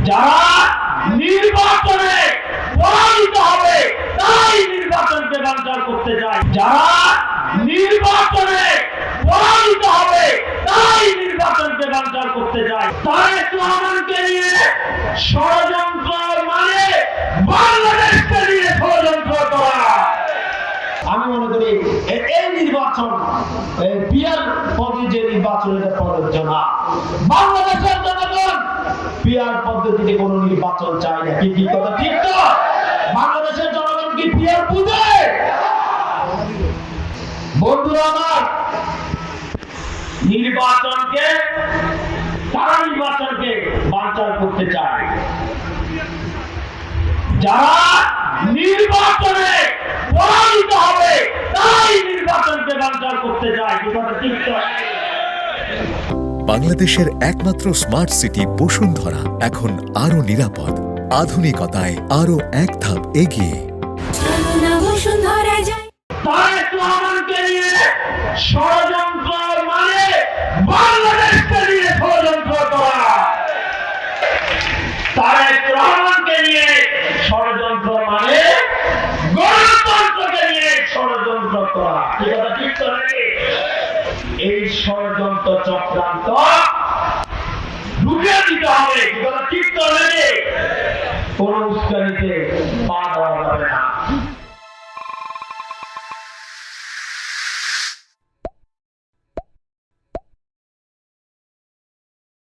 যারা নির্বাচনে পরাজিত হবে তাই নির্বাচনকে বানচাল করতে চায়, যারা নির্বাচনে পরাজিত হবে তাই নির্বাচনকে বানচাল করতে চায়। তারেক রহমানকে নিয়ে ষড়যন্ত্র মানে বাংলাদেশকে নিয়ে ষড়যন্ত্র করা। আমি মনে করি এই নির্বাচন পিয়ার পদ্ধতি যে নির্বাচন এটা প্রযোজ্য না। বাংলাদেশের জনগণ পিয়ার পদ্ধতিতে কোনো নির্বাচন চায় না। কি কথা ঠিক তো? বাংলাদেশের জনগণ কি পিয়ার বুঝে? বন্ধুরা আমার, নির্বাচনকে তারা নির্বাচনকে বানচাল করতে চায়, যারা নির্বাচনে পরাজিত হবে তাই নির্বাচনকে বানচাল করতে চায়। কি কথা ঠিক তো? বাংলাদেশের একমাত্র স্মার্ট সিটি বসুন্ধরা এখন আরো নিরাপদ, আধুনিকতায় আরো এক ধাপ এগিয়ে। তারেক রহমানকে নিয়ে ষড়যন্ত্র মানে বাংলাদেশকে নিয়ে ষড়যন্ত্র করা। তারেক রহমানকে নিয়ে ষড়যন্ত্র মানে গণতন্ত্রকে নিয়ে ষড়যন্ত্র করা। কি কথা ঠিক তো নাকি? এই ষড়যন্ত্র চক্রান্ত রুখে দিতে হবে। কি কথা ঠিক তো নাকি? কোন উস্কানিতে পা দেওয়া যাবে না।